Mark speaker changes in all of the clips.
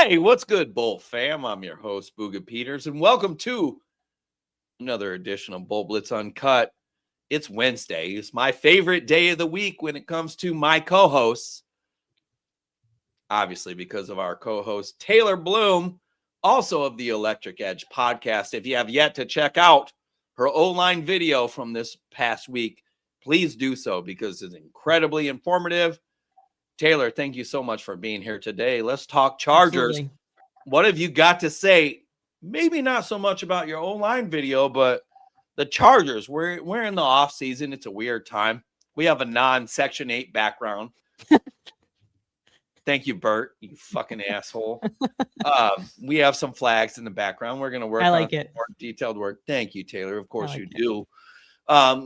Speaker 1: Hey, what's good, Bolt fam? I'm your host, Booga Peters, and welcome to another edition of BoltBlitz Uncut. It's Wednesday. It's my favorite day of the week when it comes to my co-hosts. Obviously, because of our co-host, Taylor Bloom, also of the Electric Edge podcast. If you have yet to check out her O-line video from this past week, please do so because it's incredibly informative. Taylor, thank you so much for being here today. Let's talk Chargers.
Speaker 2: Absolutely.
Speaker 1: What have you got to say? Maybe not so much about your O-line video, but the Chargers. We're in the offseason. It's a weird time. We have a non-Section 8 background. Thank you, Bert, you fucking asshole. We have some flags in the background. We're going to work on more detailed work. Thank you, Taylor. Of course you do.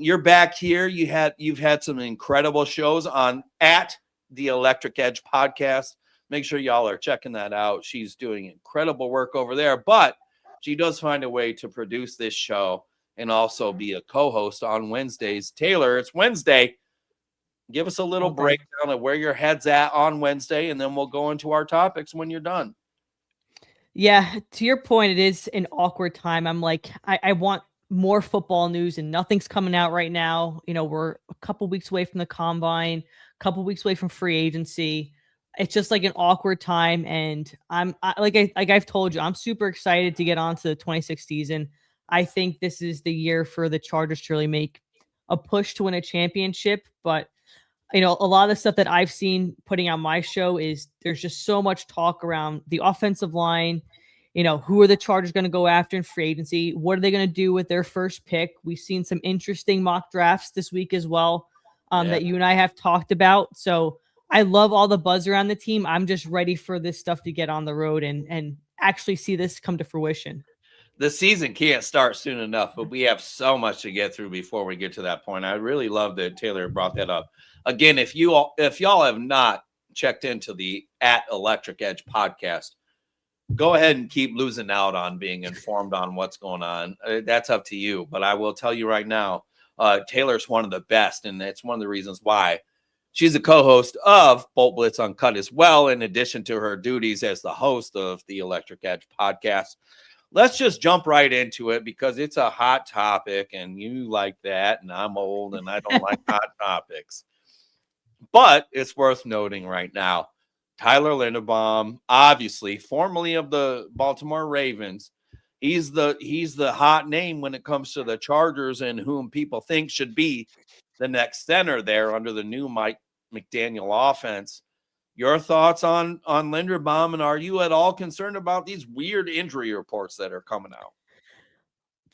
Speaker 1: You're back here. You've had some incredible shows on at the Electric Edge podcast. Make sure y'all are checking that out. She's doing incredible work over there, but she does find a way to produce this show and also be a co-host on Wednesdays. Taylor, it's Wednesday. Give us a little breakdown of where your head's at on Wednesday, and then we'll go into our topics when you're done.
Speaker 2: Yeah, to your point, it is an awkward time. I'm like, I want more football news, and nothing's coming out right now. You know, we're a couple weeks away from the combine, a couple weeks away from free agency. It's just like an awkward time, and I've told you, I'm super excited to get on to the 26th season. I think this is the year for the Chargers to really make a push to win a championship. But you know, a lot of the stuff that I've seen putting on my show is there's just so much talk around the offensive line. You know, who are the Chargers going to go after in free agency? What are they going to do with their first pick? We've seen some interesting mock drafts this week as well that you and I have talked about. So I love all the buzz around the team. I'm just ready for this stuff to get on the road and actually see this come to fruition.
Speaker 1: The season can't start soon enough, but we have so much to get through before we get to that point. I really love that Taylor brought that up. Again, if y'all have not checked into the at Electric Edge podcast, go ahead and keep losing out on being informed on what's going on. That's up to you. But I will tell you right now, Taylor's one of the best, and that's one of the reasons why she's a co-host of BoltBlitz Uncut as well, in addition to her duties as the host of the Electric Edge podcast. Let's just jump right into it because it's a hot topic, and you like that, and I'm old, and I don't like hot topics. But it's worth noting right now, Tyler Linderbaum, obviously formerly of the Baltimore Ravens, he's the hot name when it comes to the Chargers and whom people think should be the next center there under the new Mike McDaniel offense. Your thoughts on Linderbaum, and are you at all concerned about these weird injury reports that are coming out?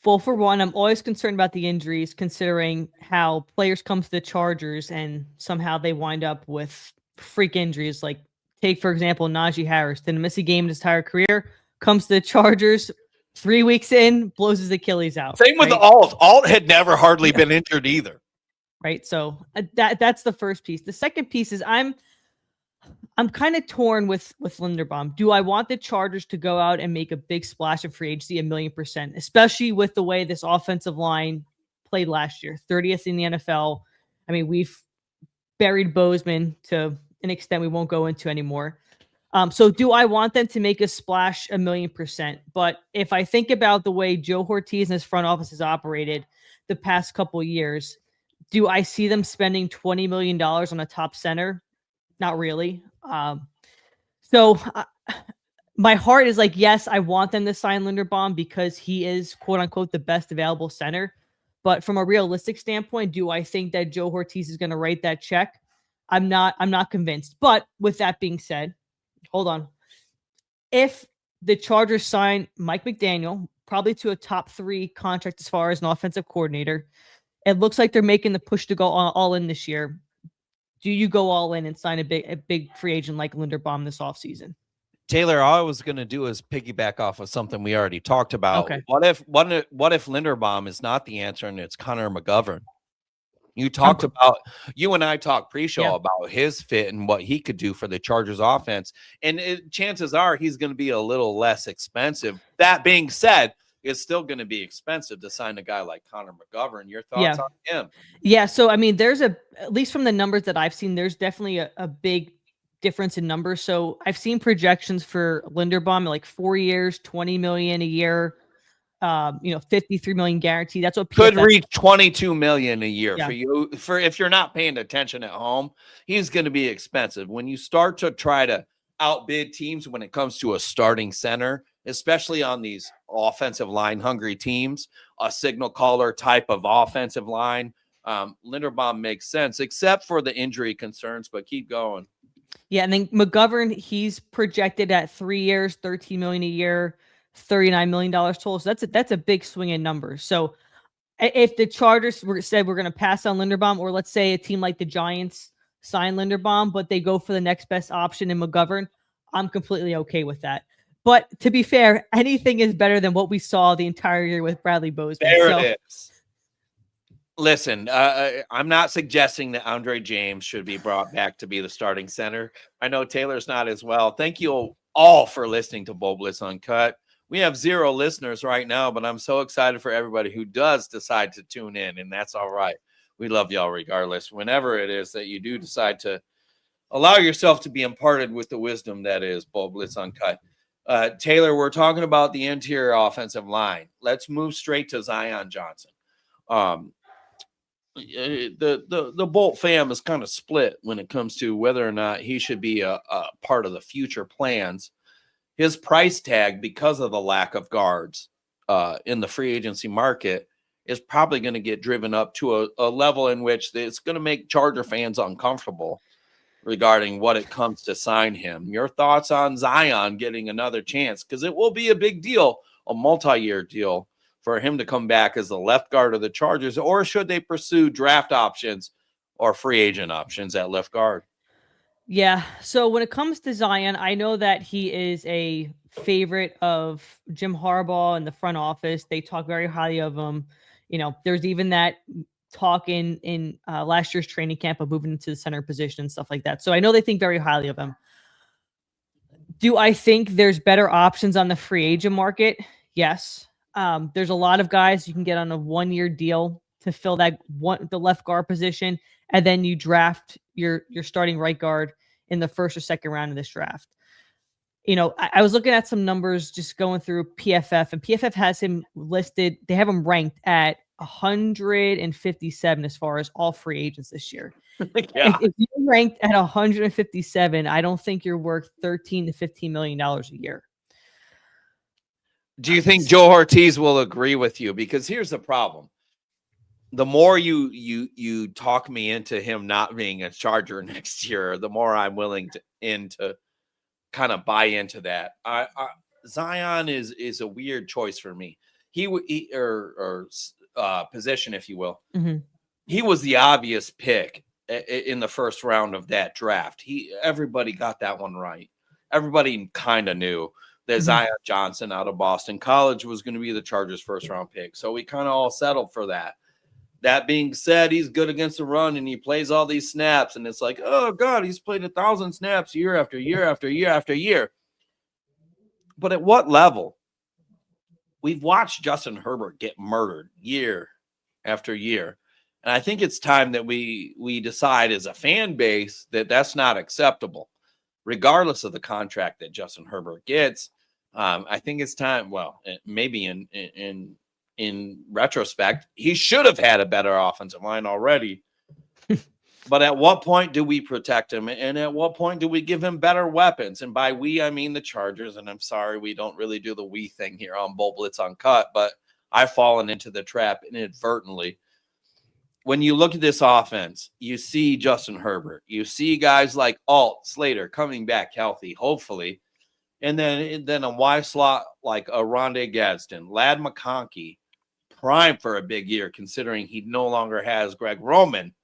Speaker 2: Well, for one, I'm always concerned about the injuries, considering how players come to the Chargers and somehow they wind up with freak injuries. Like, take, for example, Najee Harris. Didn't miss a game in his entire career, comes to the Chargers 3 weeks in, blows his Achilles out.
Speaker 1: Same with Alt. Alt had never hardly been injured either.
Speaker 2: Right. So that's the first piece. The second piece is I'm kind of torn with Linderbaum. Do I want the Chargers to go out and make a big splash of free agency 1,000,000%, especially with the way this offensive line played last year, 30th in the NFL? I mean, we've buried Bozeman to an extent we won't go into anymore. So do I want them to make a splash 1,000,000%? But if I think about the way Joe Ortiz and his front office has operated the past couple of years, do I see them spending $20 million on a top center? Not really. So my heart is like, yes, I want them to sign Linderbaum because he is, quote unquote, the best available center. But from a realistic standpoint, do I think that Joe Ortiz is going to write that check? I'm not convinced. But with that being said, hold on. If the Chargers sign Mike McDaniel, probably to a top 3 contract as far as an offensive coordinator, it looks like they're making the push to go all in this year. Do you go all in and sign a big free agent like Linderbaum this offseason?
Speaker 1: Taylor, all I was going to do is piggyback off of something we already talked about.
Speaker 2: Okay.
Speaker 1: What if Linderbaum is not the answer and it's Connor McGovern? You and I talked pre-show about his fit and what he could do for the Chargers offense. And chances are he's going to be a little less expensive. That being said, it's still going to be expensive to sign a guy like Connor McGovern. Your thoughts on him?
Speaker 2: Yeah. So, I mean, at least from the numbers that I've seen, there's definitely a big difference in numbers. So I've seen projections for Linderbaum like 4 years, 20 million a year, 53 million guaranteed. That's what
Speaker 1: Could
Speaker 2: PFF.
Speaker 1: reach 22 million a year
Speaker 2: Yeah.
Speaker 1: for you. For if you're not paying attention at home, he's going to be expensive. When you start to try to outbid teams when it comes to a starting center, especially on these offensive line hungry teams, a signal caller type of offensive line, Linderbaum makes sense, except for the injury concerns. But keep going.
Speaker 2: Yeah, and then McGovern, he's projected at 3 years, 13 million a year, $39 million total. So that's a big swing in numbers. So if the Chargers said we're going to pass on Linderbaum, or let's say a team like the Giants sign Linderbaum, but they go for the next best option in McGovern, I'm completely okay with that. But to be fair, anything is better than what we saw the entire year with Bradley Bozeman.
Speaker 1: There it is. Listen, I'm not suggesting that Andre James should be brought back to be the starting center. I know Taylor's not as well. Thank you all for listening to BoltBlitz Uncut. We have 0 listeners right now, but I'm so excited for everybody who does decide to tune in, and that's all right. We love y'all regardless. Whenever it is that you do decide to allow yourself to be imparted with the wisdom that is BoltBlitz Uncut. Taylor, we're talking about the interior offensive line. Let's move straight to Zion Johnson. The Bolt fam is kind of split when it comes to whether or not he should be a part of the future plans. His price tag, because of the lack of guards in the free agency market, is probably going to get driven up to a level in which it's going to make Charger fans uncomfortable regarding what it comes to sign him. Your thoughts on Zion getting another chance? Because it will be a big deal, a multi-year deal, for him to come back as the left guard of the Chargers, or should they pursue draft options or free agent options at left guard?
Speaker 2: Yeah. So when it comes to Zion, I know that he is a favorite of Jim Harbaugh in the front office. They talk very highly of him. There's even that talk in last year's training camp of moving into the center position and stuff like that. So I know they think very highly of him. Do I think there's better options on the free agent market? Yes. There's a lot of guys you can get on a 1-year deal to fill the left guard position, and then you draft your starting right guard in the first or second round of this draft. I was looking at some numbers just going through PFF, and PFF has him listed. They have him ranked at 157 as far as all free agents this year.
Speaker 1: Yeah.
Speaker 2: If you're ranked at 157, I don't think you're worth $13 to $15 million a year.
Speaker 1: Do you think Joe Ortiz will agree with you? Because here's the problem. The more you talk me into him not being a Charger next year, the more I'm willing to kind of buy into that. Zion is a weird choice for me. Position, if you will.
Speaker 2: Mm-hmm.
Speaker 1: He was the obvious pick in the first round of that draft. Everybody got that one right. Everybody kind of knew that Zion Johnson out of Boston College was going to be the Chargers' first round pick. So we kind of all settled for that. That being said, he's good against the run and he plays all these snaps. And it's like, oh, God, he's played 1,000 snaps year after year after year after year. But at what level? We've watched Justin Herbert get murdered year after year. And I think it's time that we decide as a fan base that that's not acceptable, regardless of the contract that Justin Herbert gets. I think it's time. Well, maybe in retrospect, he should have had a better offensive line already. But at what point do we protect him? And at what point do we give him better weapons? And by we, I mean the Chargers. And I'm sorry, we don't really do the we thing here on BoltBlitz Uncut, but I've fallen into the trap inadvertently. When you look at this offense, you see Justin Herbert. You see guys like Alt, Slater coming back healthy, hopefully. And then a wide slot like a Rondé Gadsden, Ladd McConkey, prime for a big year, considering he no longer has Greg Roman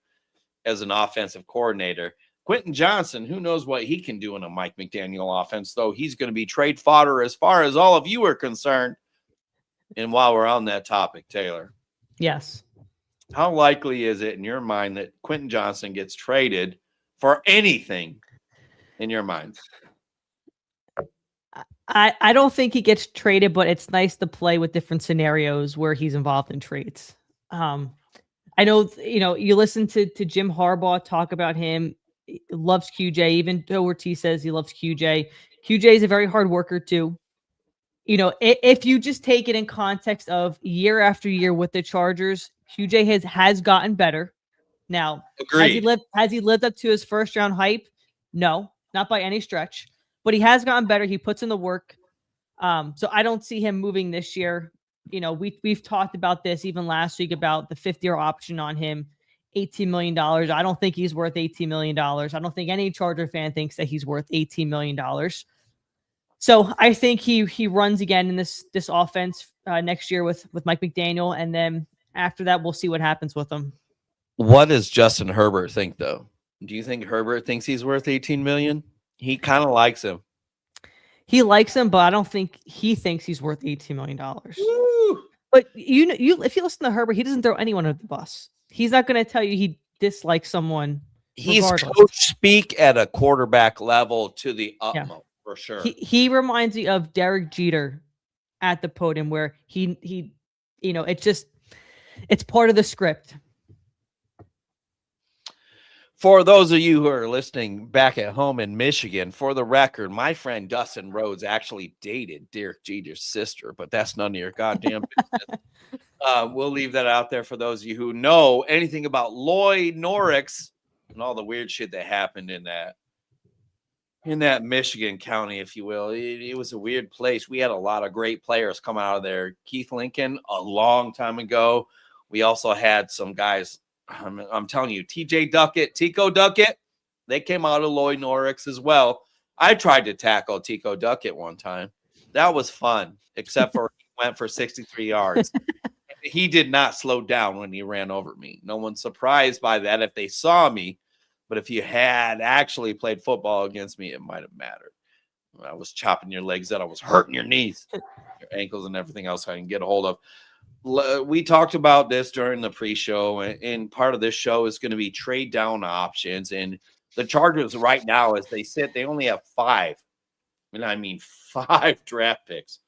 Speaker 1: as an offensive coordinator. Quentin Johnson, who knows what he can do in a Mike McDaniel offense, though he's going to be trade fodder as far as all of you are concerned. And while we're on that topic, Taylor.
Speaker 2: Yes.
Speaker 1: How likely is it in your mind that Quentin Johnson gets traded for anything in your mind?
Speaker 2: I don't think he gets traded, but it's nice to play with different scenarios where he's involved in trades. I know, you listen to Jim Harbaugh talk about him. loves QJ, even though Ortiz says he loves QJ. QJ is a very hard worker too. You know, if you just take it in context of year after year with the Chargers, QJ has gotten better. Now,
Speaker 1: Agreed.
Speaker 2: has he lived up to his first round hype? No, not by any stretch. But he has gotten better. He puts in the work. So I don't see him moving this year. You know, we've talked about this even last week about the 50-year option on him, $18 million. I don't think he's worth $18 million. I don't think any Charger fan thinks that he's worth $18 million. So I think he runs again in this offense next year with Mike McDaniel, and then after that we'll see what happens with him.
Speaker 1: What does Justin Herbert think, though? Do you think Herbert thinks he's worth 18 million? He kind of likes him.
Speaker 2: He likes him, but I don't think he thinks he's worth $18 million. But you if you listen to Herbert, he doesn't throw anyone under the bus. He's not going to tell you he dislikes someone.
Speaker 1: He's
Speaker 2: regardless.
Speaker 1: coach speak at a quarterback level to the utmost, for sure.
Speaker 2: He reminds me of Derek Jeter at the podium, where he you know, it's part of the script.
Speaker 1: For those of you who are listening back at home in Michigan, for the record, my friend Dustin Rhodes actually dated Derek Jeter's sister, but that's none of your goddamn business. We'll leave that out there for those of you who know anything about Lloyd Norrix and all the weird shit that happened in that Michigan county, if you will. It was a weird place. We had a lot of great players come out of there. Keith Lincoln a long time ago. We also had some guys. I'm telling you, TJ Duckett, Tico Duckett, they came out of Lloyd Norrix as well. I tried to tackle Tico Duckett one time. That was fun, except for he went for 63 yards. He did not slow down when he ran over me. No one's surprised by that if they saw me. But if you had actually played football against me, it might have mattered. I was chopping your legs out. I was hurting your knees, your ankles, and everything else I can get a hold of. We talked about this during the pre-show, and part of this show is going to be trade down options. And the Chargers right now, as they sit, they only have 5. And I mean 5 draft picks.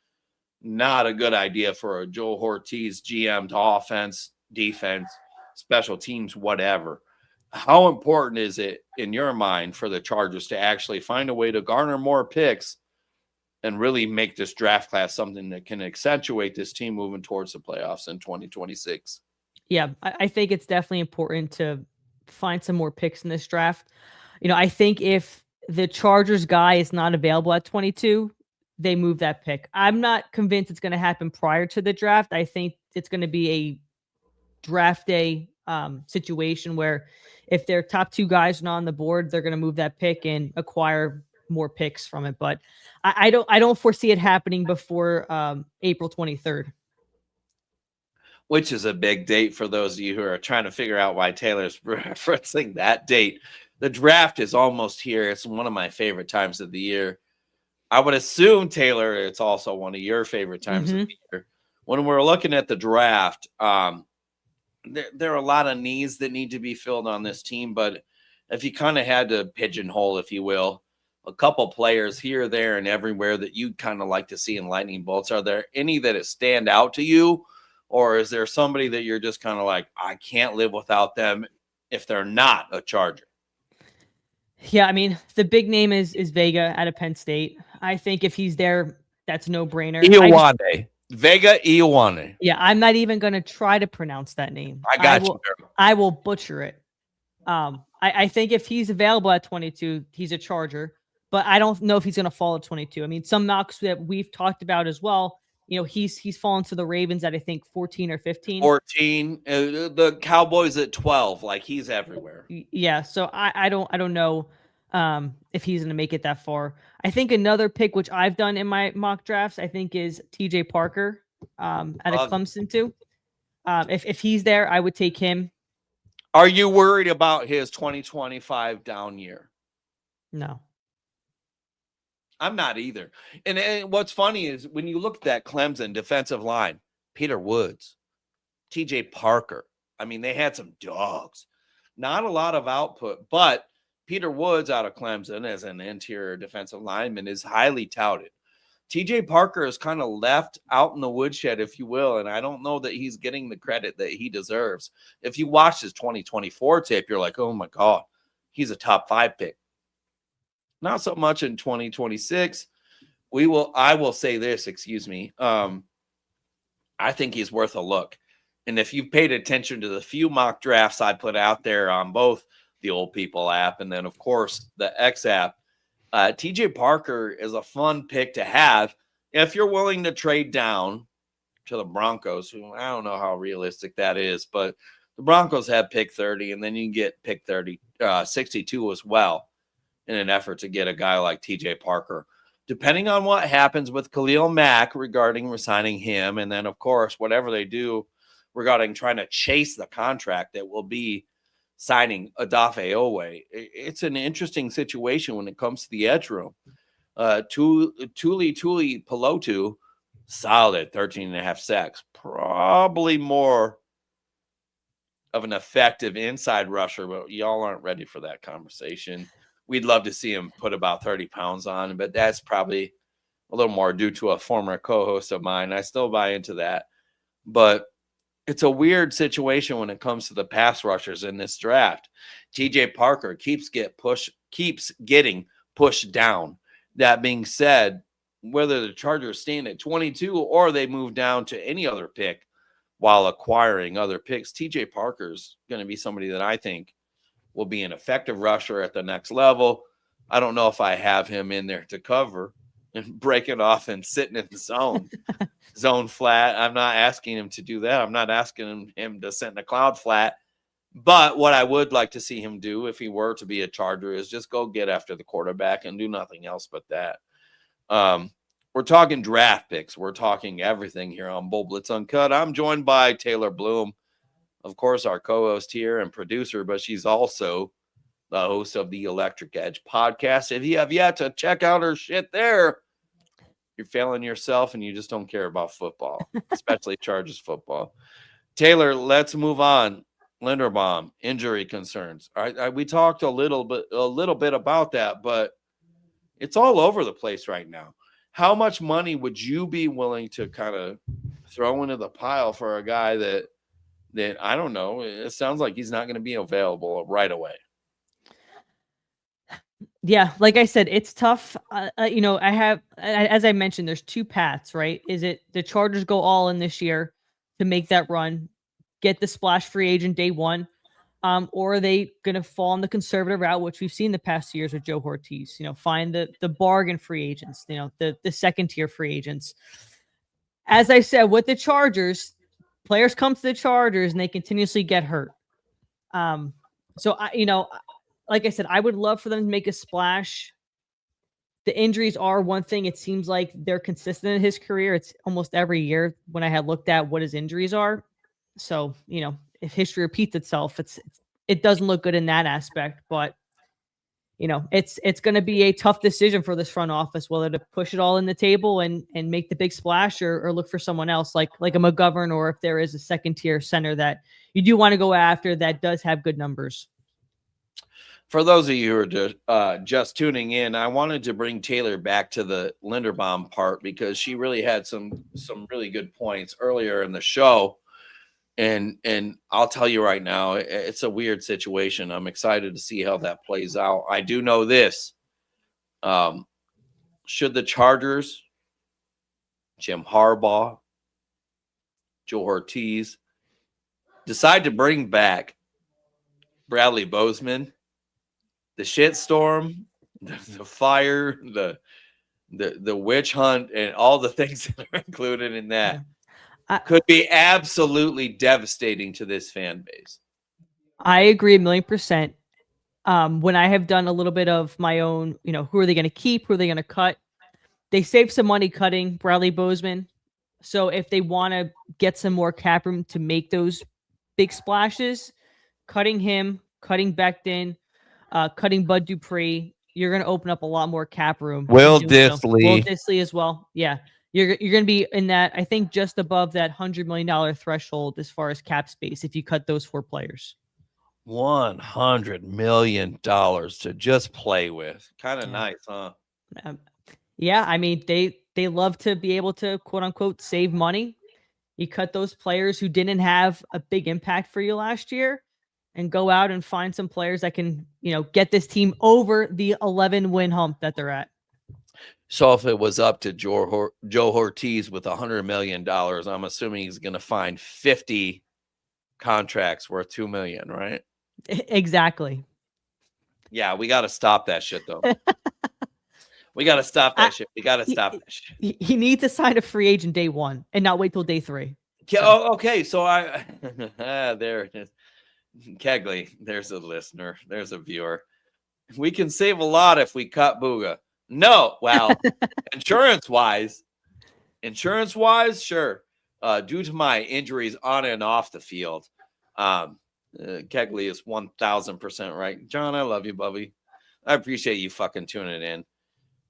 Speaker 1: Not a good idea for a Joe Ortiz GM to offense, defense, special teams, whatever. How important is it in your mind for the Chargers to actually find a way to garner more picks and really make this draft class something that can accentuate this team moving towards the playoffs in 2026?
Speaker 2: Yeah, I think it's definitely important to find some more picks in this draft. You know, I think if the Chargers guy is not available at 22, they move that pick. I'm not convinced it's going to happen prior to the draft. I think it's going to be a draft day situation where if their top 2 guys are not on the board, they're going to move that pick and acquire more picks from it. But I don't foresee it happening before April 23rd.
Speaker 1: Which is a big date for those of you who are trying to figure out why Taylor's referencing that date. The draft is almost here. It's one of my favorite times of the year. I would assume, Taylor, it's also one of your favorite times of the year. When we're looking at the draft, there are a lot of needs that need to be filled on this team. But if you kind of had to pigeonhole, if you will, a couple players here, there, and everywhere that you'd kind of like to see in lightning bolts, are there any that stand out to you? Or is there somebody that you're just kind of like, I can't live without them if they're not a Charger?
Speaker 2: Yeah, I mean, the big name is Vega out of Penn State. I think if he's there, that's a no-brainer.
Speaker 1: Vega Ioane.
Speaker 2: Yeah, I'm not even going to try to pronounce that name.
Speaker 1: I got you.
Speaker 2: I will butcher it. I think if he's available at 22, he's a Charger. But I don't know if he's going to fall at 22. I mean, some knocks that we've talked about as well, you know, he's fallen to the Ravens at, I think, 14 or 15.
Speaker 1: 14. The Cowboys at 12. Like, he's everywhere.
Speaker 2: Yeah, so I don't know if he's going to make it that far. I think another pick, which I've done in my mock drafts, I think is TJ Parker out of Clemson too. If he's there, I would take him.
Speaker 1: Are you worried about his 2025 down year?
Speaker 2: No.
Speaker 1: I'm not either. And what's funny is when you look at that Clemson defensive line, Peter Woods, TJ Parker, I mean, they had some dogs. Not a lot of output, but Peter Woods out of Clemson as an interior defensive lineman is highly touted. TJ Parker is kind of left out in the woodshed, if you will, and I don't know that he's getting the credit that he deserves. If you watch his 2024 tape, you're like, oh my God, he's a top 5 pick. Not so much in 2026. I will say this, excuse me. I think he's worth a look. And if you've paid attention to the few mock drafts I put out there on both the Old People app and then, of course, the X app, TJ Parker is a fun pick to have if you're willing to trade down to the Broncos, who I don't know how realistic that is, but the Broncos have pick 30, and then you can get pick 62 as well in an effort to get a guy like TJ Parker. Depending on what happens with Khalil Mack regarding resigning him, and then, of course, whatever they do regarding trying to chase the contract that will be signing Odafe Oweh, it's an interesting situation when it comes to the edge room. Tuli Pelotu, solid 13.5 sacks, probably more of an effective inside rusher, but y'all aren't ready for that conversation. We'd love to see him put about 30 pounds on, but that's probably a little more due to a former co-host of mine. I still buy into that, but it's a weird situation when it comes to the pass rushers in this draft. TJ Parker keeps getting pushed down. That being said, whether the Chargers stand at 22 or they move down to any other pick while acquiring other picks, TJ Parker's going to be somebody that I think will be an effective rusher at the next level. I don't know if I have him in there to cover and break it off and sitting in the zone flat. I'm not asking him to do that. I'm not asking him to sit in a cloud flat. But what I would like to see him do if he were to be a Charger is just go get after the quarterback and do nothing else but that. We're talking draft picks. We're talking everything here on BoltBlitz Uncut. I'm joined by Taylor Bloom, of course, our co-host here and producer, but she's also the host of the Electric Edge podcast. If you have yet to check out her shit there, you're failing yourself and you just don't care about football, especially Chargers football. Taylor, let's move on. Linderbaum, injury concerns. All right, we talked a little bit about that, but it's all over the place right now. How much money would you be willing to kind of throw into the pile for a guy that I don't know? It sounds like he's not going to be available right away.
Speaker 2: Yeah, like I said, it's tough. As I mentioned, there's two paths, right? Is it the Chargers go all in this year to make that run, get the splash free agent day one, or are they going to fall on the conservative route, which we've seen the past 2 years with Joe Ortiz? Find the bargain free agents, the second tier free agents. As I said, with the Chargers, players come to the Chargers and they continuously get hurt. Like I said, I would love for them to make a splash. The injuries are one thing. It seems like they're consistent in his career. It's almost every year when I had looked at what his injuries are. So, if history repeats itself, it doesn't look good in that aspect. But, it's going to be a tough decision for this front office, whether to push it all in the table and make the big splash or look for someone else like a McGovern, or if there is a second tier center that you do want to go after that does have good numbers.
Speaker 1: For those of you who are just tuning in, I wanted to bring Taylor back to the Linderbaum part because she really had some really good points earlier in the show. And I'll tell you right now, it's a weird situation. I'm excited to see how that plays out. I do know this. Should the Chargers, Jim Harbaugh, Joe Ortiz, decide to bring back Bradley Bozeman, the shitstorm, the fire, the witch hunt, and all the things that are included in that could be absolutely devastating to this fan base.
Speaker 2: I agree 1,000,000%. When I have done a little bit of my own, who are they going to keep? Who are they going to cut? They saved some money cutting Bradley Bozeman. So if they want to get some more cap room to make those big splashes, cutting him, cutting Becton, cutting Bud Dupree, you're going to open up a lot more cap room.
Speaker 1: Will Dissly
Speaker 2: as well. Yeah. You're going to be in that, I think, just above that $100 million threshold as far as cap space if you cut those 4 players.
Speaker 1: $100 million to just play with. Kind of nice, huh?
Speaker 2: Yeah, I mean, they love to be able to, quote unquote, save money. You cut those players who didn't have a big impact for you last year. and go out and find some players that can, get this team over the 11-win hump that they're at.
Speaker 1: So if it was up to Joe Ortiz with $100 million, I'm assuming he's going to find 50 contracts worth $2 million, right?
Speaker 2: Exactly.
Speaker 1: Yeah, we got to stop that shit, though. We got to stop that shit. We got to stop that shit.
Speaker 2: He needs to sign a free agent day 1 and not wait till day 3.
Speaker 1: Yeah, so. Okay. So there it is. Kegley, there's a listener. There's a viewer. We can save a lot if we cut Booga. No, well, insurance-wise, sure. Due to my injuries on and off the field, Kegley is 1,000% right. John, I love you, Bubby. I appreciate you fucking tuning in.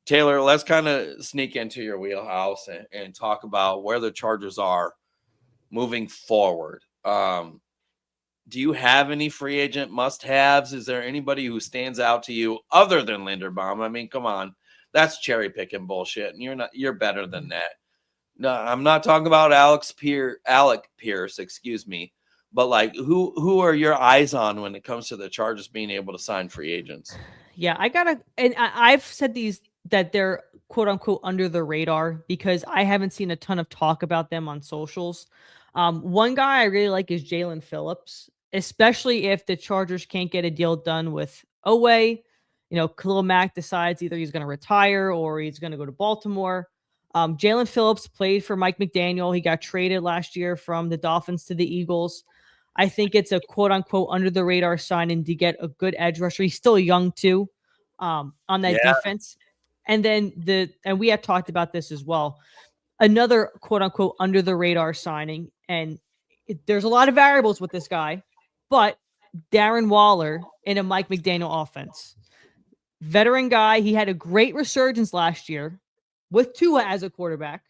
Speaker 1: Taylor, let's kind of sneak into your wheelhouse and talk about where the Chargers are moving forward. Do you have any free agent must-haves? Is there anybody who stands out to you other than Linderbaum? I mean, come on. That's cherry picking bullshit, and you're better than that. No, I'm not talking about Alec Pierce, excuse me, but like who are your eyes on when it comes to the Chargers being able to sign free agents?
Speaker 2: Yeah, I've said that they're quote unquote under the radar because I haven't seen a ton of talk about them on socials. One guy I really like is Jalen Phillips, especially if the Chargers can't get a deal done with Owe. Khalil Mack decides either he's going to retire or he's going to go to Baltimore. Jalen Phillips played for Mike McDaniel. He got traded last year from the Dolphins to the Eagles. I think it's a quote unquote under the radar signing to get a good edge rusher. He's still young too, on that defense. And then we had talked about this as well. Another quote unquote under the radar signing. And there's a lot of variables with this guy, but Darren Waller in a Mike McDaniel offense. Veteran guy. He had a great resurgence last year with Tua as a quarterback.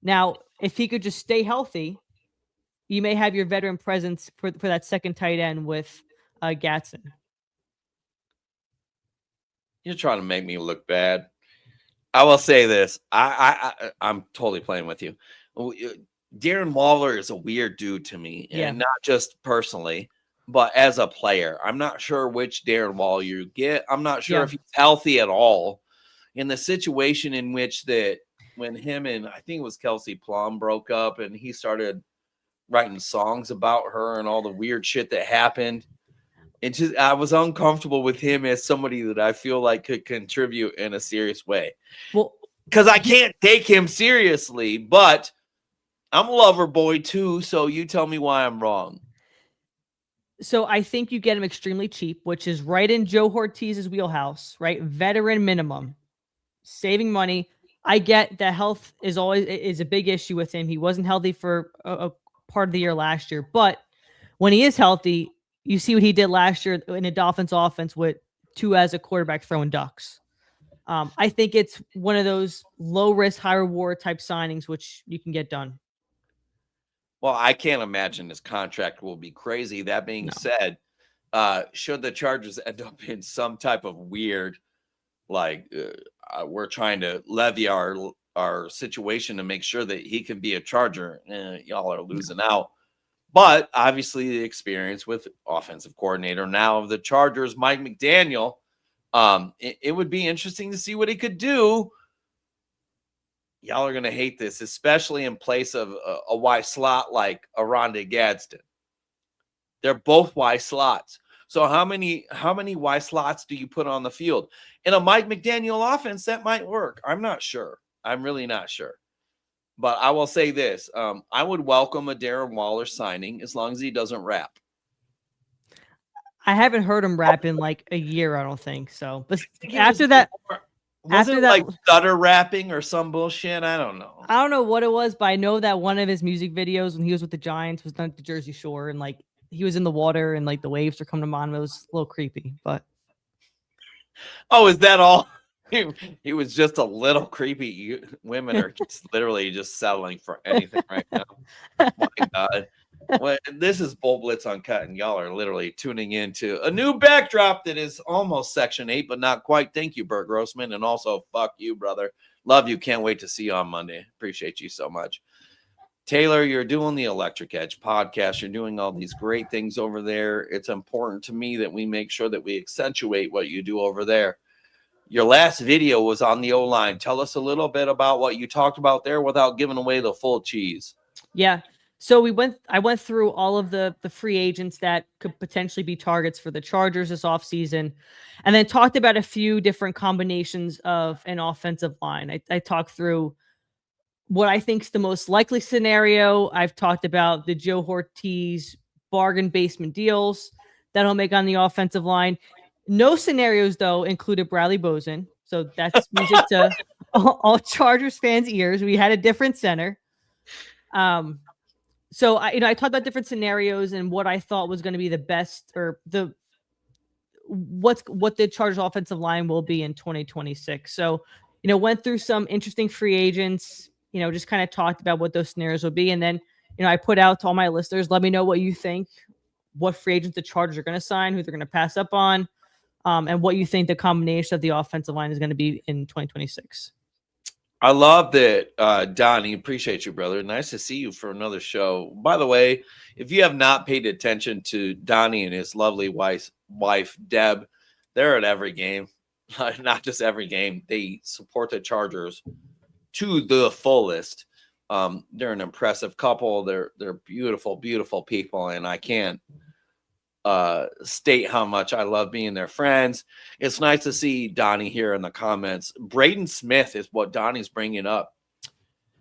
Speaker 2: Now, if he could just stay healthy, you may have your veteran presence for that second tight end with Gatson.
Speaker 1: You're trying to make me look bad. I will say this. I'm totally playing with you. Darren Waller is a weird dude to me, and not just personally, but as a player. I'm not sure which Darren Waller you get. I'm not sure if he's healthy at all. In the situation in which when him and I think it was Kelsey Plum broke up and he started writing songs about her and all the weird shit that happened. I was uncomfortable with him as somebody that I feel like could contribute in a serious way. Well, because I can't take him seriously, but I'm a lover boy too. So you tell me why I'm wrong.
Speaker 2: So I think you get him extremely cheap, which is right in Joe Ortiz's wheelhouse, right? Veteran minimum, saving money. I get that health is a big issue with him. He wasn't healthy for a part of the year last year, but when he is healthy, you see what he did last year in a Dolphins offense with Tua as a quarterback throwing ducks. I think it's one of those low risk, high reward type signings, which you can get done.
Speaker 1: Well, I can't imagine this contract will be crazy. That being said, should the Chargers end up in some type of weird, we're trying to levy our situation to make sure that he can be a Charger, y'all are losing out. But obviously the experience with offensive coordinator now of the Chargers, Mike McDaniel, it would be interesting to see what he could do. Y'all are going to hate this, especially in place of a wide slot like a Rondé Gadsden. They're both wide slots. So how many wide slots do you put on the field? In a Mike McDaniel offense, that might work. I'm not sure. I'm really not sure. But I will say this. I would welcome a Darren Waller signing as long as he doesn't rap.
Speaker 2: I haven't heard him rap in like a year, I don't think. So but after that...
Speaker 1: Wasn't it like stutter rapping or some bullshit? I don't know.
Speaker 2: I don't know what it was, but I know that one of his music videos when he was with the Giants was done at the Jersey Shore, and like he was in the water and like the waves were coming to mind. It was a little creepy, but
Speaker 1: is that all? He was just a little creepy. Women are just literally just settling for anything right now. My God. Well, this is BoltBlitz Uncut, and y'all are literally tuning into a new backdrop that is almost Section 8, but not quite. Thank you, Bert Grossman, and also fuck you, brother. Love you. Can't wait to see you on Monday. Appreciate you so much. Taylor, you're doing the Electric Edge podcast. You're doing all these great things over there. It's important to me that we make sure that we accentuate what you do over there. Your last video was on the O-line. Tell us a little bit about what you talked about there without giving away the full cheese.
Speaker 2: Yeah. So I went through all of the free agents that could potentially be targets for the Chargers this offseason, and then talked about a few different combinations of an offensive line. I talked through what I think is the most likely scenario. I've talked about the Joe Ortiz bargain basement deals that he'll make on the offensive line. No scenarios, though, included Bradley Bozen. So that's music to all Chargers fans' ears. We had a different center. So I talked about different scenarios and what I thought was going to be the best, or what the Chargers offensive line will be in 2026. So, went through some interesting free agents, just kind of talked about what those scenarios will be. And then, I put out to all my listeners, let me know what you think, what free agents the Chargers are going to sign, who they're going to pass up on, and what you think the combination of the offensive line is going to be in 2026.
Speaker 1: I love that, Donnie. Appreciate you, brother. Nice to see you for another show. By the way, if you have not paid attention to Donnie and his lovely wife, Deb, they're at every game. Not just every game. They support the Chargers to the fullest. They're an impressive couple. They're beautiful, beautiful people, and I can't state how much I love being their friends. It's nice to see Donnie here in the comments. Braden Smith is what Donnie's bringing up.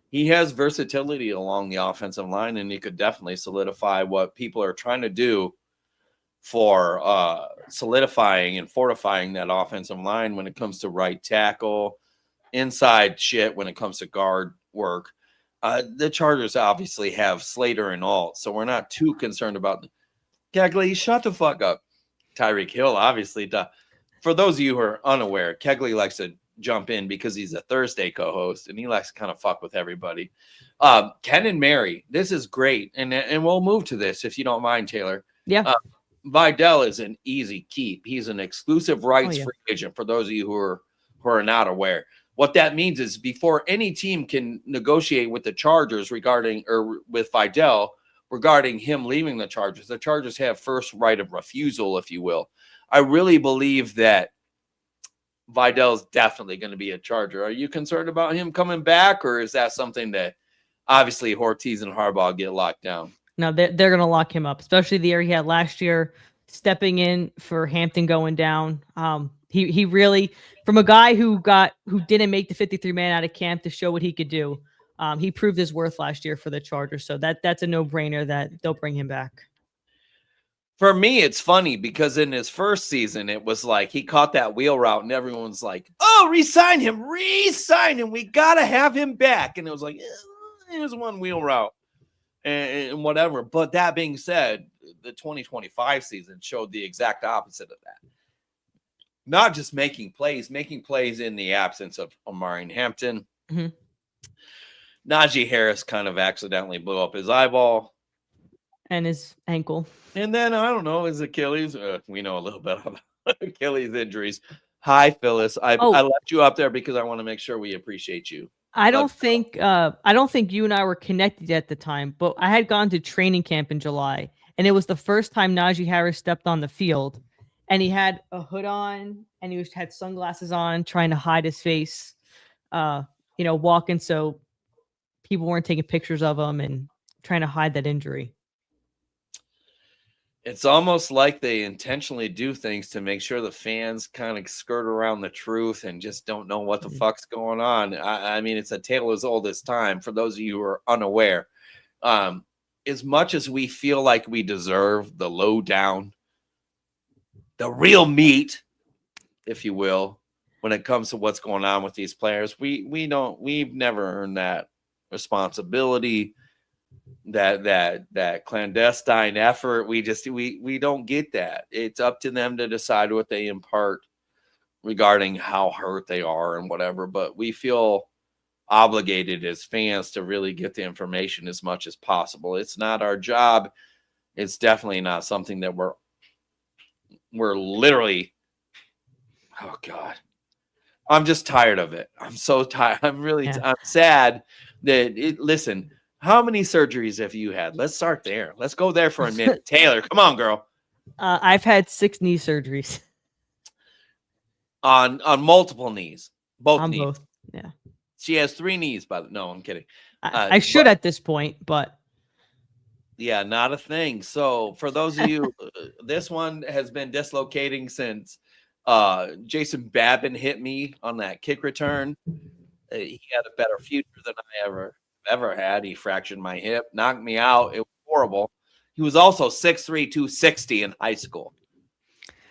Speaker 1: He has versatility along the offensive line, and he could definitely solidify what people are trying to do for solidifying and fortifying that offensive line when it comes to right tackle, inside shit when it comes to guard work. The Chargers obviously have Slater and Alt, so we're not too concerned about Kegley, shut the fuck up. Tyreek Hill, obviously. For those of you who are unaware, Kegley likes to jump in because he's a Thursday co-host, and he likes to kind of fuck with everybody. Ken and Mary, this is great. And we'll move to this if you don't mind, Taylor.
Speaker 2: Yeah.
Speaker 1: Vidal is an easy keep. He's an exclusive rights free agent for those of you who are not aware. What that means is before any team can negotiate with the Chargers with Vidal, regarding him leaving the Chargers have first right of refusal, if you will. I really believe that Vidal's definitely going to be a Charger. Are you concerned about him coming back, or is that something that obviously Ortiz and Harbaugh get locked down?
Speaker 2: No, they're going to lock him up, especially the year he had last year, stepping in for Hampton going down. He really, from a guy who didn't make the 53-man out of camp to show what he could do, he proved his worth last year for the Chargers. So that's a no-brainer that they'll bring him back.
Speaker 1: For me, it's funny because in his first season, it was like he caught that wheel route and everyone's like, oh, re-sign him. We got to have him back. And it was like, here's one wheel route and whatever. But that being said, the 2025 season showed the exact opposite of that. Not just making plays in the absence of Omari Hampton.
Speaker 2: Mm-hmm.
Speaker 1: Najee Harris kind of accidentally blew up his eyeball.
Speaker 2: And his ankle.
Speaker 1: And then, I don't know, his Achilles. We know a little bit about Achilles injuries. Hi, Phyllis. I left you up there because I want to make sure we appreciate you.
Speaker 2: I don't think you and I were connected at the time, but I had gone to training camp in July, and it was the first time Najee Harris stepped on the field, and he had a hood on, and he had sunglasses on, trying to hide his face, walking so people weren't taking pictures of him and trying to hide that injury.
Speaker 1: It's almost like they intentionally do things to make sure the fans kind of skirt around the truth and just don't know what the fuck's going on. I mean, it's a tale as old as time for those of you who are unaware. As much as we feel like we deserve the lowdown, the real meat, if you will, when it comes to what's going on with these players, we've never earned that responsibility, that clandestine effort. We don't get that. It's up to them to decide what they impart regarding how hurt they are and whatever, but we feel obligated as fans to really get the information as much as possible. It's not our job. It's definitely not something that we're literally, oh God, I'm just tired of it. I'm so tired. I'm sad that listen, How many surgeries have you had? Let's start there. Let's go there for a minute. Taylor, come on, girl.
Speaker 2: I've had 6 knee surgeries.
Speaker 1: On multiple knees, both
Speaker 2: On
Speaker 1: knees.
Speaker 2: both. Yeah.
Speaker 1: She has 3 knees, but no, I'm kidding.
Speaker 2: I should at this point, but
Speaker 1: yeah, not a thing. So for those of you, this one has been dislocating since Jason Babin hit me on that kick return. He had a better future than I ever had. He fractured my hip, knocked me out. It was horrible. He was also 6'3", 260 in high school.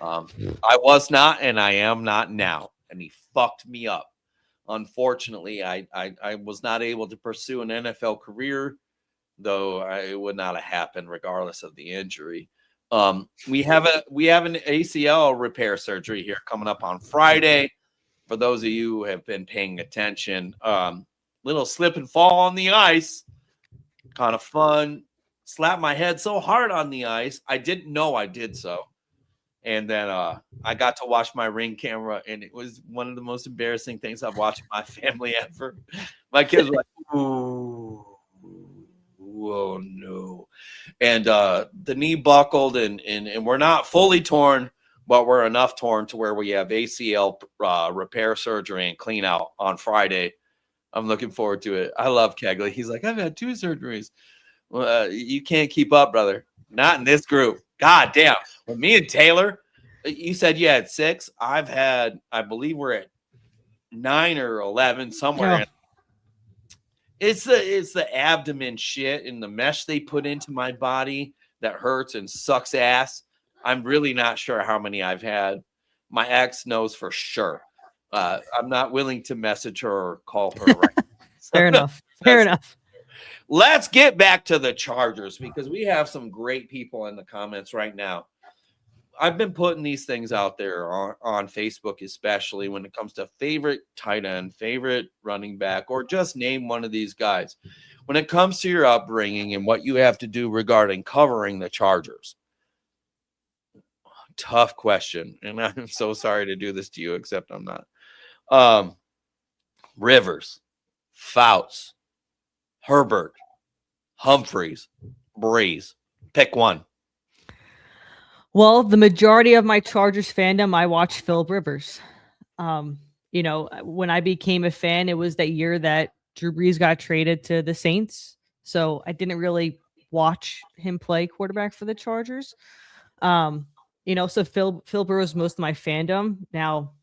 Speaker 1: I was not, and I am not now. And he fucked me up. Unfortunately, I was not able to pursue an NFL career, though it would not have happened regardless of the injury. We have an ACL repair surgery here coming up on Friday. For those of you who have been paying attention, little slip and fall on the ice, kind of fun. Slapped my head so hard on the ice, I didn't know I did so. And then I got to watch my Ring camera, and it was one of the most embarrassing things I've watched my family ever. My kids were like, ooh, oh no. And the knee buckled, and we're not fully torn, but we're enough torn to where we have ACL repair surgery and clean out on Friday. I'm looking forward to it. I love Kegley. He's like, I've had 2 surgeries. Well, you can't keep up, brother. Not in this group. God damn. With me and Taylor, you said you had 6. I've had, I believe we're at 9 or 11 somewhere.
Speaker 2: Yeah.
Speaker 1: It's the abdomen shit and the mesh they put into my body that hurts and sucks ass. I'm really not sure how many I've had. My ex knows for sure. I'm not willing to message her or call her right now.
Speaker 2: Fair enough. Fair enough.
Speaker 1: Let's get back to the Chargers because we have some great people in the comments right now. I've been putting these things out there on Facebook, especially when it comes to favorite tight end, favorite running back, or just name one of these guys. When it comes to your upbringing and what you have to do regarding covering the Chargers. Tough question. And I'm so sorry to do this to you, except I'm not. Rivers, Fouts, Herbert, Humphreys, Breeze. Pick one.
Speaker 2: Well, the majority of my Chargers fandom, I watch Philip Rivers. You know, when I became a fan, it was that year that Drew Brees got traded to the Saints. So I didn't really watch him play quarterback for the Chargers. You know, so Phil Rivers most of my fandom. Now,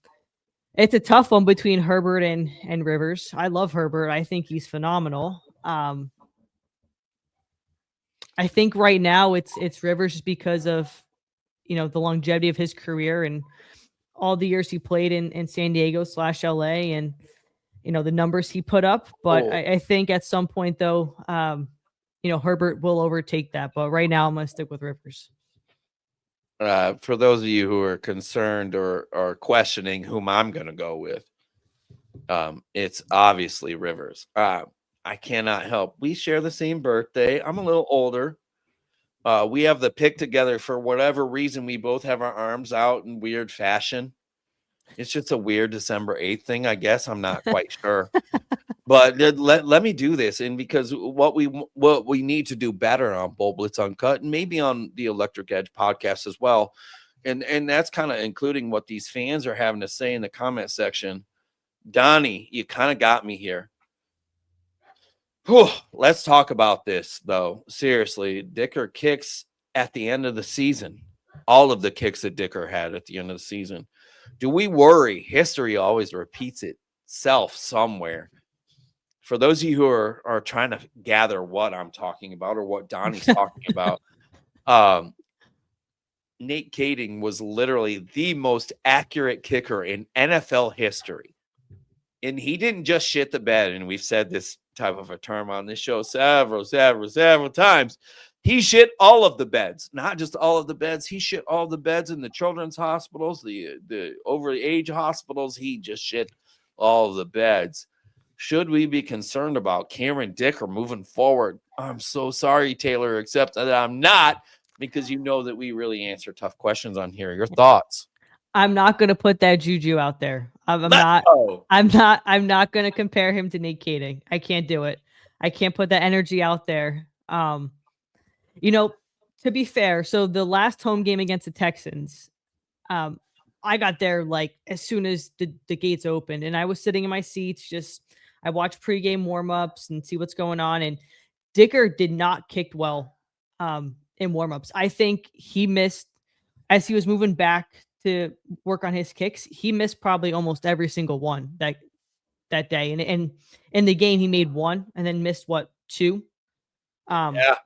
Speaker 2: it's a tough one between Herbert and Rivers. I love Herbert. I think he's phenomenal. I think right now it's Rivers just because of, you know, the longevity of his career and all the years he played in San Diego / LA and, you know, the numbers he put up. But I think at some point though, you know, Herbert will overtake that. But right now I'm going to stick with Rivers.
Speaker 1: For those of you who are concerned or questioning whom I'm going to go with, it's obviously Rivers. I cannot help. We share the same birthday. I'm a little older. We have the pick together for whatever reason. We both have our arms out in weird fashion. It's just a weird December 8th thing, I guess. I'm not quite sure. But let me do this. And because what we need to do better on BoltBlitz Uncut and maybe on the Electric Edge podcast as well. And that's kind of including what these fans are having to say in the comment section. Donnie, you kind of got me here. Whew, let's talk about this, though. Seriously, Dicker kicks at the end of the season. All of the kicks that Dicker had at the end of the season. Do we worry? History always repeats itself somewhere. For those of you who are trying to gather what I'm talking about or what Donnie's talking about, Nate Kading was literally the most accurate kicker in NFL history. And he didn't just shit the bed, and we've said this type of a term on this show several times. He shit all of the beds, not just all of the beds. He shit all the beds in the children's hospitals, the over-age hospitals. He just shit all of the beds. Should we be concerned about Cameron Dicker moving forward? I'm so sorry, Taylor, except that I'm not, because you know that we really answer tough questions on here. Your thoughts?
Speaker 2: I'm not going to put that juju out there. I'm not going to compare him to Nate Kading. I can't do it. I can't put that energy out there. You know, to be fair, so the last home game against the Texans, um, I got there like as soon as the gates opened, and I was sitting in my seats. Just I watched pregame warmups and see what's going on. And Dicker did not kick well in warmups. I think he missed as he was moving back to work on his kicks. He missed probably almost every single one that day. And in the game, he made one and then missed what, two.
Speaker 1: Yeah.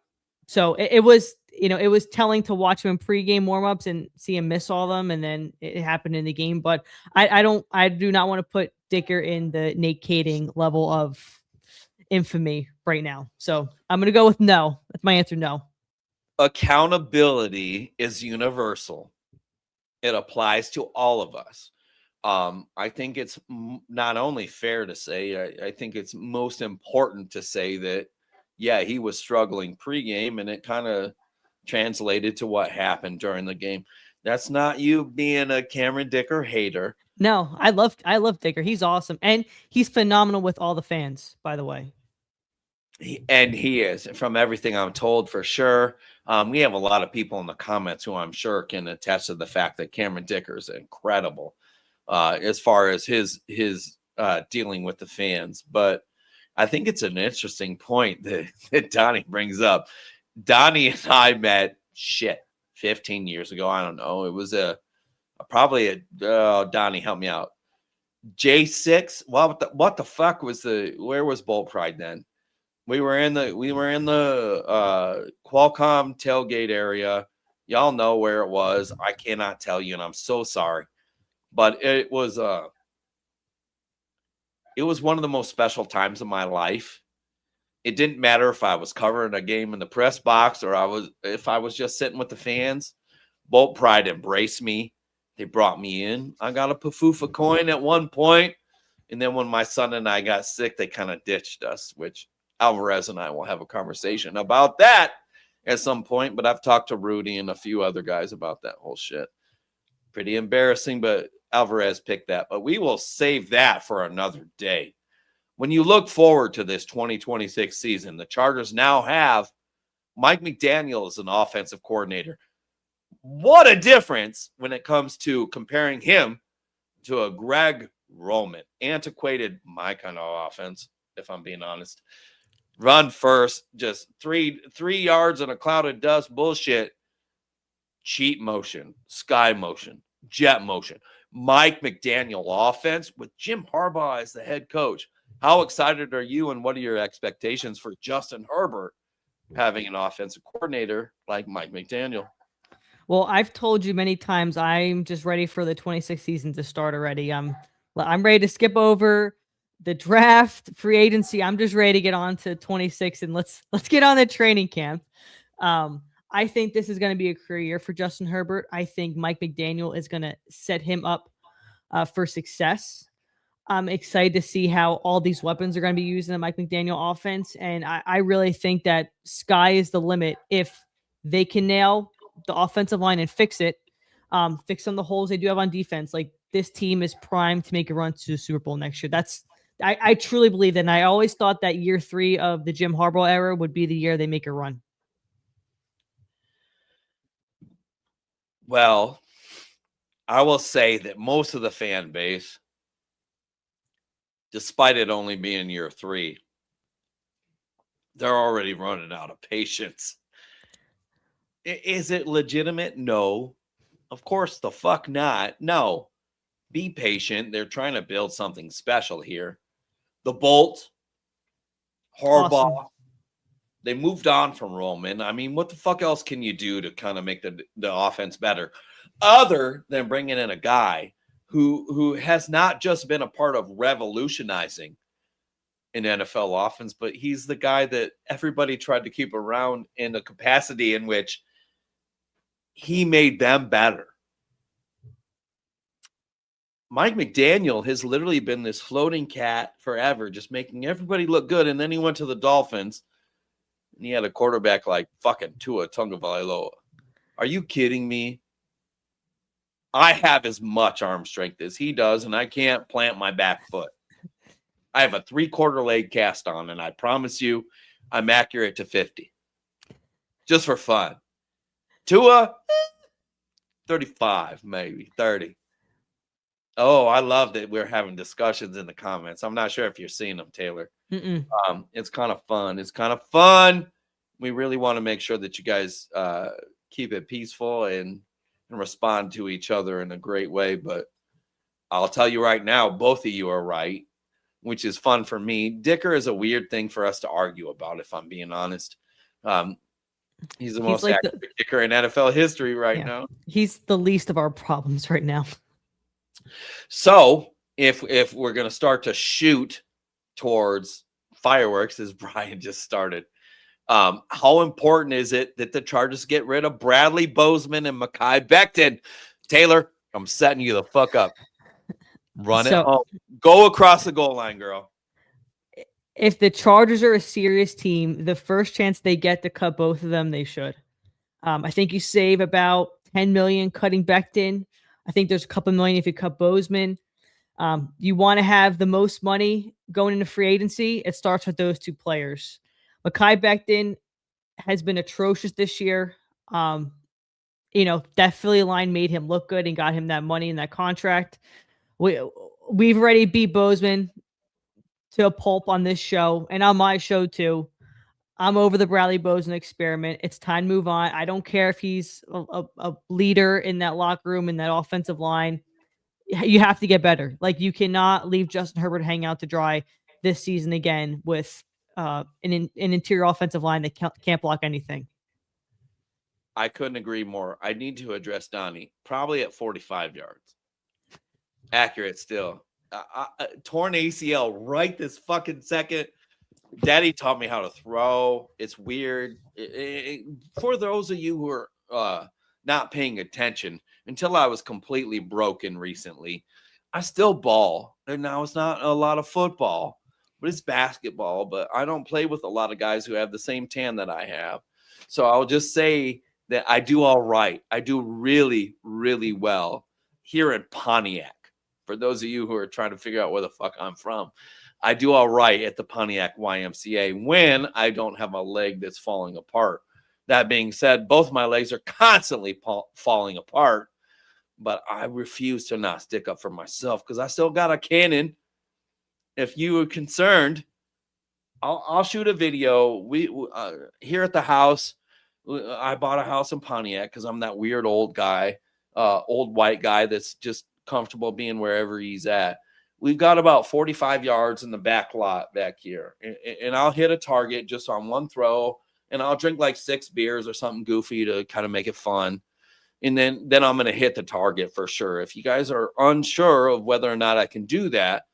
Speaker 2: So it was, it was telling to watch him in pregame warmups and see him miss all of them, and then it happened in the game. But I do not want to put Dicker in the Nate Kading level of infamy right now. So I'm gonna go with no. That's my answer. No.
Speaker 1: Accountability is universal. It applies to all of us. I think it's not only fair to say, I think it's most important to say that, yeah, he was struggling pregame, and it kind of translated to what happened during the game. That's not you being a Cameron Dicker hater.
Speaker 2: No, I love Dicker. He's awesome, and he's phenomenal with all the fans, by the way.
Speaker 1: He is, from everything I'm told, for sure. We have a lot of people in the comments who I'm sure can attest to the fact that Cameron Dicker is incredible as far as his dealing with the fans. But I think it's an interesting point that Donnie brings up. Donnie and I met 15 years ago. I don't know. It was Donnie, help me out. J6. What the fuck was where was Bolt Pride then? We were in the Qualcomm tailgate area. Y'all know where it was. I cannot tell you, and I'm so sorry. But it was one of the most special times of my life. It didn't matter if I was covering a game in the press box or if I was just sitting with the fans. Bolt Pride embraced me. They brought me in. I got a Pafufa coin at one point, and then when my son and I got sick, they kind of ditched us, which Alvarez and I will have a conversation about that at some point, but I've talked to Rudy and a few other guys about that whole shit. Pretty embarrassing, but Alvarez picked that. But we will save that for another day. When you look forward to this 2026 season, the Chargers now have Mike McDaniel as an offensive coordinator. What a difference when it comes to comparing him to a Greg Roman. Antiquated, my kind of offense, if I'm being honest. Run first, just three yards in a cloud of dust, bullshit. Cheat motion, sky motion, jet motion. Mike McDaniel offense with Jim Harbaugh as the head coach. How excited are you, and what are your expectations for Justin Herbert having an offensive coordinator like Mike McDaniel?
Speaker 2: Well, I've told you many times I'm just ready for the 26th season to start already. I'm ready to skip over the draft, free agency. I'm just ready to get on to 26 and let's get on the training camp. I think this is going to be a career year for Justin Herbert. I think Mike McDaniel is going to set him up for success. I'm excited to see how all these weapons are going to be used in the Mike McDaniel offense. And I really think that sky is the limit if they can nail the offensive line and fix it, fix some of the holes they do have on defense. Like, this team is primed to make a run to the Super Bowl next year. I truly believe that. And I always thought that year 3 of the Jim Harbaugh era would be the year they make a run.
Speaker 1: Well, I will say that most of the fan base, despite it only being year 3, they're already running out of patience. Is it legitimate? No. Of course the fuck not. No. Be patient. They're trying to build something special here. The Bolt, Harbaugh, awesome. They moved on from Roman. I mean, what the fuck else can you do to kind of make the offense better other than bringing in a guy who has not just been a part of revolutionizing an NFL offense, but he's the guy that everybody tried to keep around in the capacity in which he made them better. Mike McDaniel has literally been this floating cat forever, just making everybody look good. And then he went to the Dolphins, and he had a quarterback like fucking Tua Tagovailoa. Are you kidding me? I have as much arm strength as he does, and I can't plant my back foot. I have a 3/4 leg cast on, and I promise you I'm accurate to 50. Just for fun. Tua, 35, maybe 30. Oh, I love that we're having discussions in the comments. I'm not sure if you're seeing them, Taylor. It's kind of fun. It's kind of fun. We really want to make sure that you guys keep it peaceful and respond to each other in a great way. But I'll tell you right now, both of you are right, which is fun for me. Dicker is a weird thing for us to argue about, if I'm being honest. He's the most accurate kicker in NFL history right now.
Speaker 2: He's the least of our problems right now.
Speaker 1: So if we're going to start to shoot towards fireworks, as Brian just started, how important is it that the Chargers get rid of Bradley Bozeman and Mekhi Becton? Taylor, I'm setting you the fuck up. Run it home. Go across the goal line, girl.
Speaker 2: If the Chargers are a serious team, the first chance they get to cut both of them, they should. I think you save about $10 million cutting Becton. I think there's a couple million if you cut Bozeman. You want to have the most money going into free agency. It starts with those two players. Mekhi Becton has been atrocious this year. That Philly line made him look good and got him that money and that contract. We've already beat Bozeman to a pulp on this show and on my show too. I'm over the Bradley Bozeman experiment. It's time to move on. I don't care if he's a leader in that locker room, in that offensive line. You have to get better. Like, you cannot leave Justin Herbert hang out to dry this season again with an interior offensive line that can't block anything.
Speaker 1: I couldn't agree more. I need to address Donnie, probably at 45 yards. Accurate still. Torn ACL right this fucking second. Daddy taught me how to throw. It's weird. For those of you who are not paying attention, until I was completely broken recently, I still ball. And now it's not a lot of football, but it's basketball. But I don't play with a lot of guys who have the same tan that I have. So I'll just say that I do all right. I do really, really well here in Pontiac. For those of you who are trying to figure out where the fuck I'm from, I do all right at the Pontiac YMCA when I don't have a leg that's falling apart. That being said, both my legs are constantly falling apart, but I refuse to not stick up for myself because I still got a cannon. If you are concerned, I'll shoot a video. We here at the house, I bought a house in Pontiac because I'm that weird old guy, old white guy that's just comfortable being wherever he's at. We've got about 45 yards in the back lot back here, and I'll hit a target just on one throw, and I'll drink like 6 beers or something goofy to kind of make it fun, and then I'm going to hit the target for sure. If you guys are unsure of whether or not I can do that,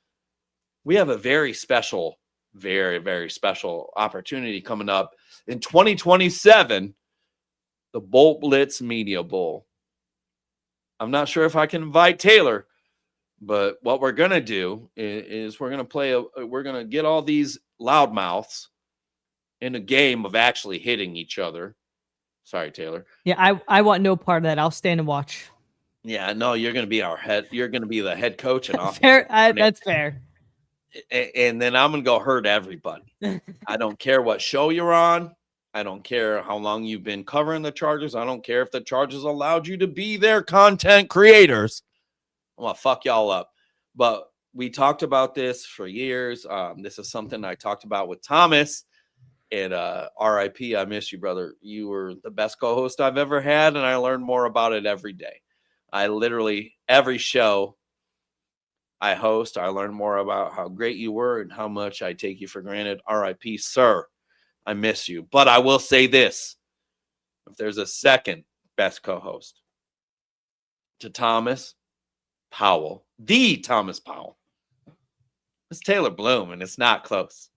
Speaker 1: we have a very special, very, very special opportunity coming up in 2027, the BoltBlitz Media Bowl. I'm not sure if I can invite Taylor, but what we're going to do is we're going to get all these loudmouths in a game of actually hitting each other. Sorry, Taylor.
Speaker 2: Yeah, I want no part of that. I'll stand and watch.
Speaker 1: Yeah, no, you're going to be you're going to be the head coach and
Speaker 2: fair. That's fair.
Speaker 1: And then I'm going to go hurt everybody. I don't care what show you're on. I don't care how long you've been covering the Chargers. I don't care if the Chargers allowed you to be their content creators. I'm going to fuck y'all up. But we talked about this for years. This is something I talked about with Thomas. And RIP, I miss you, brother. You were the best co-host I've ever had, and I learned more about it every day. I literally, every show I host, I learn more about how great you were and how much I take you for granted. RIP, sir. I miss you. But I will say this. If there's a second best co-host to Thomas Powell, the Thomas Powell, it's Taylor Bloom, and it's not close.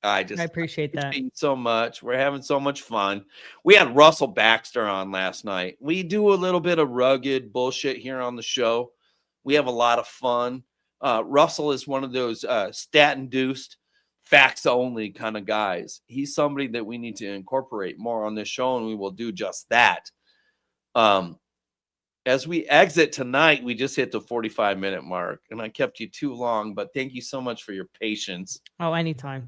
Speaker 1: I
Speaker 2: appreciate that
Speaker 1: so much. We're having so much fun. We had Russell Baxter on last night. We do a little bit of rugged bullshit here on the show. We have a lot of fun. Russell is one of those stat-induced, facts-only kind of guys. He's somebody that we need to incorporate more on this show, and we will do just that. And as we exit tonight, we just hit the 45-minute mark, and I kept you too long, but thank you so much for your patience.
Speaker 2: Oh, anytime.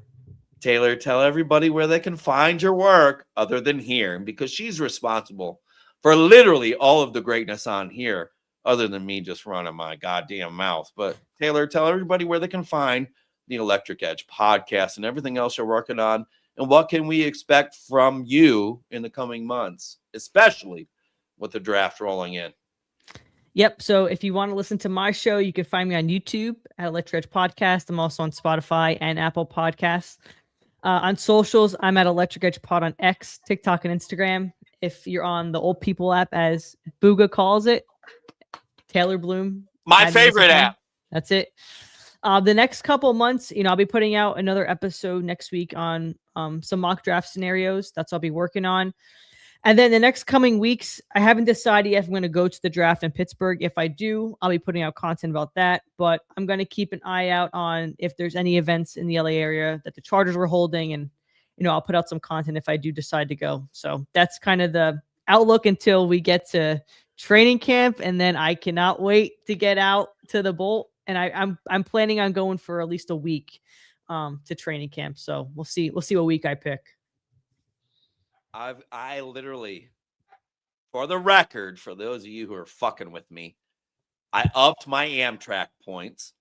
Speaker 1: Taylor, tell everybody where they can find your work other than here, because she's responsible for literally all of the greatness on here, other than me just running my goddamn mouth. But Taylor, tell everybody where they can find the Electric Edge podcast and everything else you're working on, and what can we expect from you in the coming months, especially with the draft rolling in.
Speaker 2: Yep. So if you want to listen to my show, you can find me on YouTube at Electric Edge Podcast. I'm also on Spotify and Apple Podcasts. On socials, I'm at Electric Edge Pod on X, TikTok, and Instagram. If you're on the old people app, as Booga calls it, Taylor Bloom.
Speaker 1: My favorite app.
Speaker 2: That's it. The next couple months, I'll be putting out another episode next week on some mock draft scenarios. That's what I'll be working on. And then the next coming weeks, I haven't decided if I'm going to go to the draft in Pittsburgh. If I do, I'll be putting out content about that. But I'm going to keep an eye out on if there's any events in the LA area that the Chargers were holding. And, I'll put out some content if I do decide to go. So that's kind of the outlook until we get to training camp. And then I cannot wait to get out to the Bolt. And I'm planning on going for at least a week to training camp. So we'll see what week I pick.
Speaker 1: I literally, for the record, for those of you who are fucking with me, I upped my Amtrak points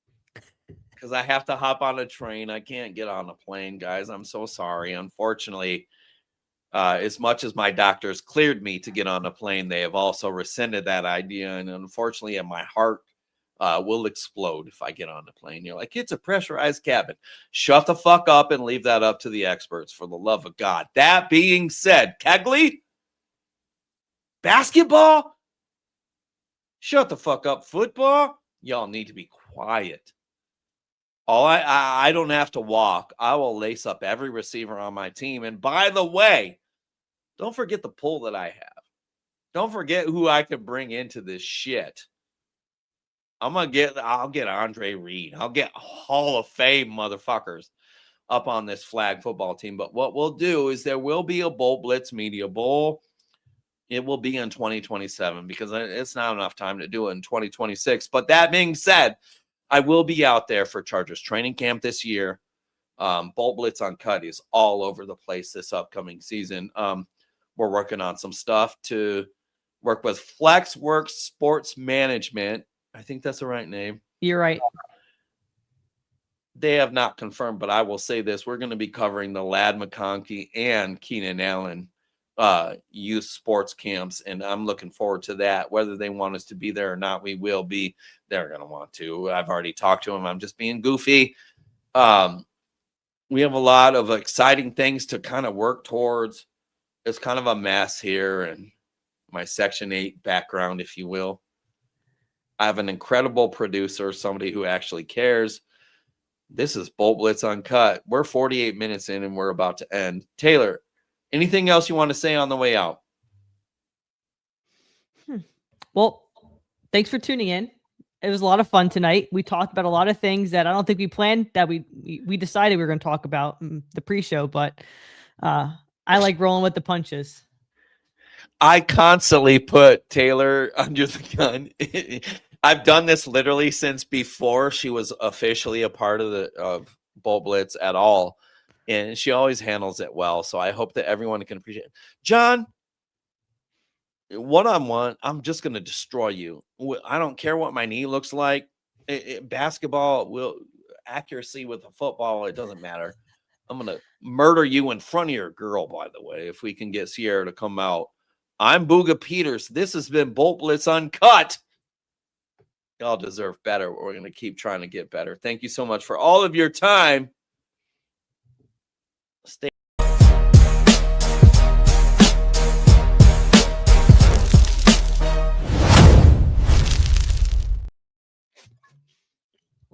Speaker 1: because I have to hop on a train. I can't get on a plane, guys. I'm so sorry. Unfortunately, as much as my doctors cleared me to get on a plane, they have also rescinded that idea. And unfortunately, my heart will explode if I get on the plane. You're like, it's a pressurized cabin. Shut the fuck up and leave that up to the experts, for the love of God. That being said, Kegley, basketball, shut the fuck up. Football, y'all need to be quiet. I don't have to walk. I will lace up every receiver on my team. And by the way, don't forget the pull that I have. Don't forget who I can bring into this shit. I'll get Andre Reed. I'll get Hall of Fame motherfuckers up on this flag football team. But what we'll do is there will be a BoltBlitz Media Bowl. It will be in 2027 because it's not enough time to do it in 2026. But that being said, I will be out there for Chargers training camp this year. BoltBlitz Uncut is all over the place this upcoming season. We're working on some stuff to work with FlexWorks Sports Management. I think that's the right name.
Speaker 2: You're right.
Speaker 1: They have not confirmed, but I will say this. We're going to be covering the Ladd McConkey and Keenan Allen youth sports camps, and I'm looking forward to that. Whether they want us to be there or not, we will be. They're going to want to. I've already talked to them. I'm just being goofy. We have a lot of exciting things to kind of work towards. It's kind of a mess here, and my Section 8 background, if you will. I have an incredible producer, somebody who actually cares. This is BoltBlitz Uncut. We're 48 minutes in, and we're about to end. Taylor, anything else you want to say on the way out?
Speaker 2: Well, thanks for tuning in. It was a lot of fun tonight. We talked about a lot of things that I don't think we planned, that we decided we were going to talk about in the pre-show, but I like rolling with the punches.
Speaker 1: I constantly put Taylor under the gun. I've done this literally since before she was officially a part of BoltBlitz at all. And she always handles it well. So I hope that everyone can appreciate it. John, one-on-one, I'm just going to destroy you. I don't care what my knee looks like. Basketball, accuracy with a football, it doesn't matter. I'm going to murder you in front of your girl, by the way, if we can get Sierra to come out. I'm Booga Peters. This has been BoltBlitz Uncut. Y'all deserve better. We're going to keep trying to get better. Thank you so much for all of your time.